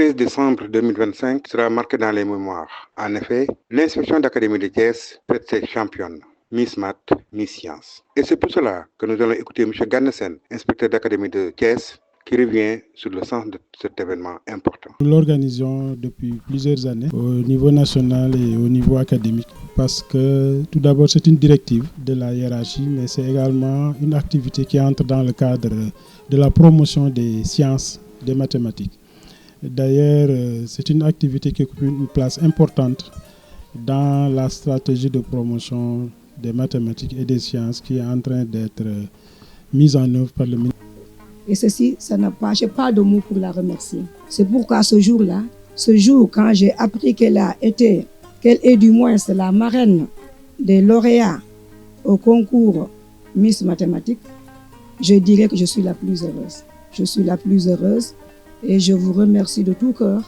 13 décembre 2025 sera marqué dans les mémoires. En effet, l'inspection d'académie de Thiès fête ses championnes, Miss Math, Miss Science. Et c'est pour cela que nous allons écouter M. Ganesen, inspecteur d'académie de Thiès, qui revient sur le sens de cet événement important. Nous l'organisons depuis plusieurs années au niveau national et au niveau académique parce que tout d'abord c'est une directive de la hiérarchie, mais c'est également une activité qui entre dans le cadre de la promotion des sciences, des mathématiques. D'ailleurs, c'est une activité qui occupe une place importante dans la stratégie de promotion des mathématiques et des sciences qui est en train d'être mise en œuvre par le ministère. Et ceci, ça n'a pas, je n'ai pas de mots pour la remercier. C'est pourquoi ce jour, quand j'ai appris qu'elle est du moins la marraine des lauréats au concours Miss Mathématiques, je dirais que je suis la plus heureuse. Je suis la plus heureuse et je vous remercie de tout cœur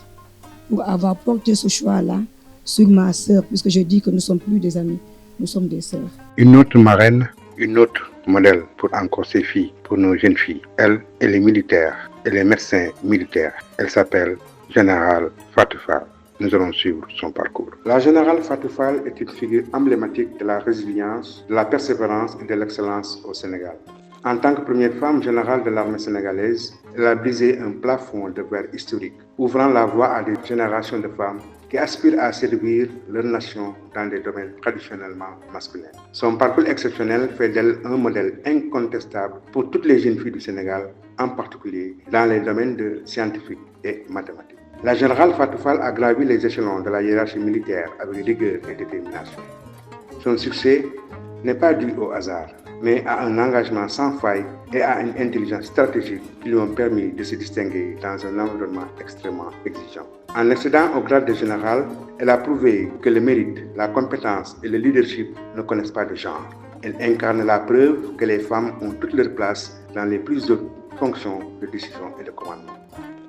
pour avoir porté ce choix-là sur ma sœur, puisque je dis que nous ne sommes plus des amis, nous sommes des sœurs. Une autre marraine, une autre modèle pour encore ces filles, pour nos jeunes filles. Elle est militaire, elle est médecin militaire. Elle s'appelle Générale Fatou Fall. Nous allons suivre son parcours. La Générale Fatou Fall est une figure emblématique de la résilience, de la persévérance et de l'excellence au Sénégal. En tant que première femme générale de l'armée sénégalaise, elle a brisé un plafond de verre historique, ouvrant la voie à des générations de femmes qui aspirent à servir leur nation dans des domaines traditionnellement masculins. Son parcours exceptionnel fait d'elle un modèle incontestable pour toutes les jeunes filles du Sénégal, en particulier dans les domaines de scientifiques et mathématiques. La générale Fatou Fall a gravi les échelons de la hiérarchie militaire avec rigueur et détermination. Son succès n'est pas dû au hasard, mais à un engagement sans faille et à une intelligence stratégique qui lui ont permis de se distinguer dans un environnement extrêmement exigeant. En accédant au grade de général, elle a prouvé que le mérite, la compétence et le leadership ne connaissent pas de genre. Elle incarne la preuve que les femmes ont toute leur place dans les plus hautes fonctions de décision et de commandement.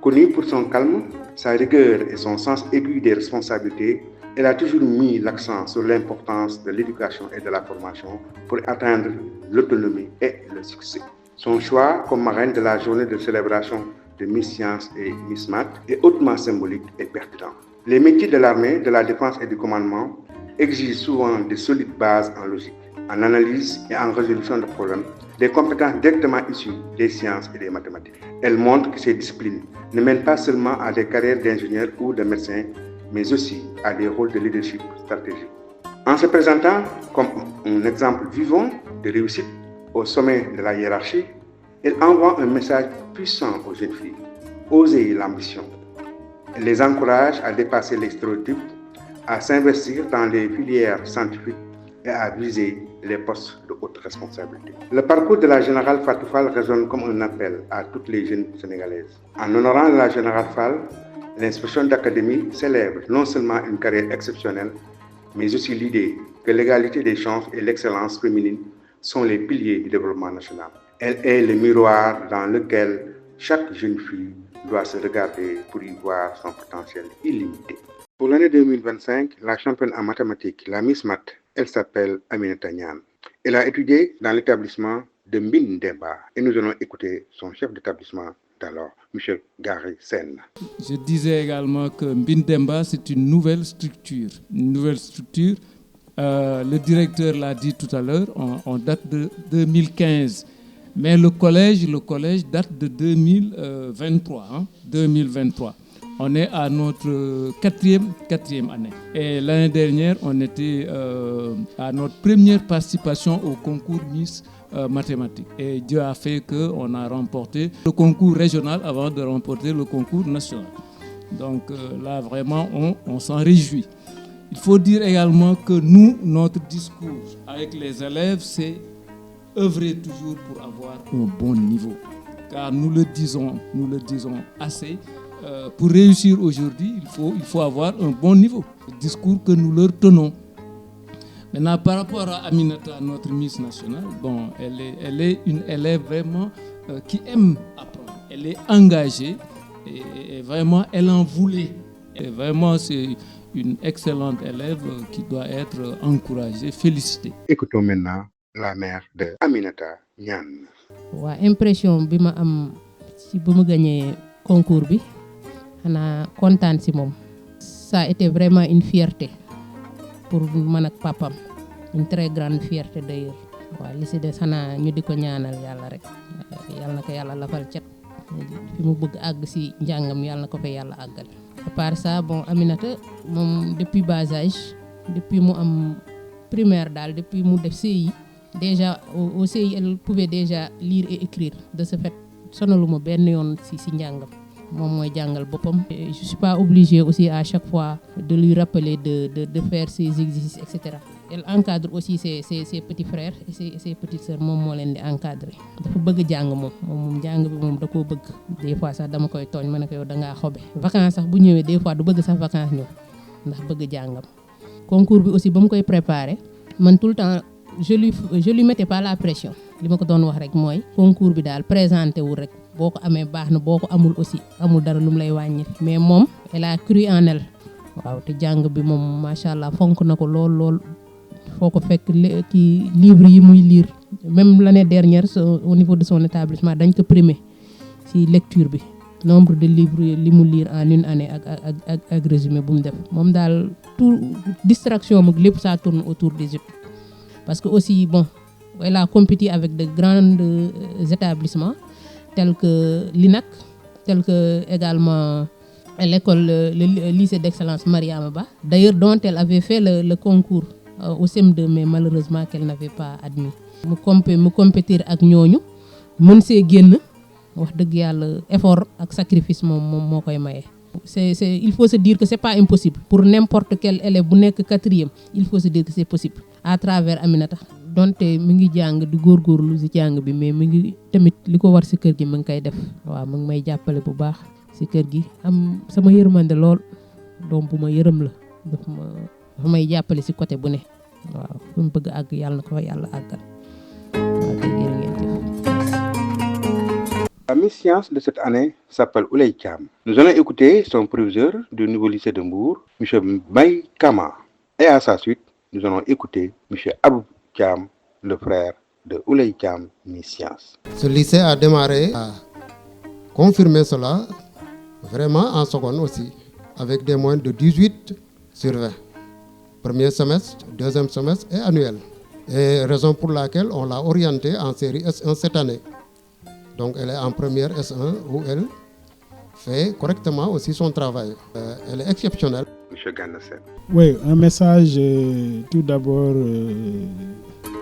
Connue pour son calme, sa rigueur et son sens aigu des responsabilités, elle a toujours mis l'accent sur l'importance de l'éducation et de la formation pour atteindre l'autonomie et le succès. Son choix comme marraine de la journée de célébration de Miss Science et Miss Math est hautement symbolique et pertinent. Les métiers de l'armée, de la défense et du commandement exigent souvent de solides bases en logique, en analyse et en résolution de problèmes, des compétences directement issues des sciences et des mathématiques. Elle montre que ces disciplines ne mènent pas seulement à des carrières d'ingénieurs ou de médecins, mais aussi à des rôles de leadership stratégique. En se présentant comme un exemple vivant de réussite au sommet de la hiérarchie, elle envoie un message puissant aux jeunes filles. Oser l'ambition. Elle les encourage à dépasser les stéréotypes, à s'investir dans les filières scientifiques et à viser les postes de haute responsabilité. Le parcours de la générale Fatou Fall résonne comme un appel à toutes les jeunes sénégalaises. En honorant la générale Fall, l'inspection d'académie célèbre non seulement une carrière exceptionnelle, mais aussi l'idée que l'égalité des chances et l'excellence féminine sont les piliers du développement national. Elle est le miroir dans lequel chaque jeune fille doit se regarder pour y voir son potentiel illimité. Pour l'année 2025, la championne en mathématiques, la Miss Math, elle s'appelle Aminata Niane. Elle a étudié dans l'établissement de Mbin Demba et nous allons écouter son chef d'établissement d'alors, M. Gary Sen. Je disais également que Mbin Demba, c'est une nouvelle structure. Le directeur l'a dit tout à l'heure, on date de 2015. Mais le collège date de 2023. 2023. On est à notre quatrième année. Et l'année dernière, on était à notre première participation au concours Miss mathématiques. Et Dieu a fait qu'on a remporté le concours régional avant de remporter le concours national. Donc là, vraiment, on s'en réjouit. Il faut dire également que nous, notre discours avec les élèves, c'est œuvrer toujours pour avoir un bon niveau. Car nous le disons assez. Pour réussir aujourd'hui, il faut avoir un bon niveau. Le discours que nous leur tenons. Maintenant, par rapport à Aminata, notre Miss nationale, bon, elle est une élève vraiment qui aime apprendre. Elle est engagée et vraiment, elle en voulait. Et vraiment, c'est une excellente élève qui doit être encouragée, félicitée. Écoutons maintenant la mère de Aminata Niane. Wa impression bi ma am ci bu ma gagné concours bi xanaa kontaan si moom. Ça a été vraiment une fierté pour man ak papam, une très grande fierté d'ailleurs. waaw li si des xanaa ñu di ko ñaanal yàlla rek yàlla na ko yàlla lafal cet fi mu bëgg àgg si njàngam yàlla na ko fa yàlla àggal. À part ça bon Aminata moom depuis bas âge depuis mu am primaire daal depuis mu def CI déjà au CI elle pouvait déjà lire et écrire de ce fait sonaluma benn yoon si njàngam. moom mooy jàngal boppam. Je suis pas obligée aussi à chaque fois de lui rappeler de faire ses exercices et cetera. Elle encadre aussi ses petits frères et ses petites sœurs moom moo leen di encadrer. dafa bëgg jàng moom jàng bi moom da koo bëgg. des fois sax dama koy tooñ ma ne ko yow da ngaa xobe. vacances sax bu ñëwee des fois du bëgg sax vacances ñëw ndax bëgg jàngam. concours bi aussi ba mu koy préparer man tout le temps je lui mettais pas la pression. li ma ko doon wax rek mooy concours bi daal présenté wul rek boo ko amee baax na boo ko amul aussi amul dara lu mu lay wàññi. mais moom elle a cru en elle. waaw te jàng bi moom macha allah fonk na ko lool. foo ko fekk kii livre yi muy lire même l'année dernière au niveau de son établissement dañ ko primé ci lecture bi nombre de livres li mu lire en une année ak résumé bu mu def moom daal tout distraction mag lépp ça tourne autour des études parce que aussi bon elle a compétit avec de grands établissements tels que l'INAC tels que également l'école le lycée d'excellence Mariama Ba d'ailleurs dont elle avait fait le concours au CM2 mais malheureusement qu'elle n'avait pas admis mu compétir ak ñooñu mën see génn wax dëgg yàlla effort ak sacrifice moom moo koy maye. c'est il faut se dire que c'est pas impossible pour n'importe quel élève bu nekk 4e il faut se dire que c'est possible à travers Aminata donte mi ngi jàng di góorgóorlu ci jàng bi mais mi ngi tamit li ko war ci kër gi mi ngi koy def waaw mi ngi may jàppale bu baax ci kër gi am sama yërmande lool doom bu ma yërëm la dafa may jàppale ci côté bu ne waaw fu mu bëgg àgg yàlla na ko fa yàlla àggal waaw kay jërë ngeen jëf. La Miss Science de cette année s'appelle Ouleye Thiam. Nous allons écouter son proviseur du nouveau lycée de Mbour, M. Mbaye Kama. Et à sa suite, nous allons écouter M. Abou Thiam, le frère de Ouleye Thiam, Miss Science. Ce lycée a démarré à confirmer cela vraiment en seconde aussi, avec des moyennes de 18/20. Premier semestre, deuxième semestre et annuel. Et raison pour laquelle on l'a orientée en série S1 cette année. Donc elle est en première S1 où elle fait correctement aussi son travail. Elle est exceptionnelle. Monsieur Gana Sène. Oui, un message tout d'abord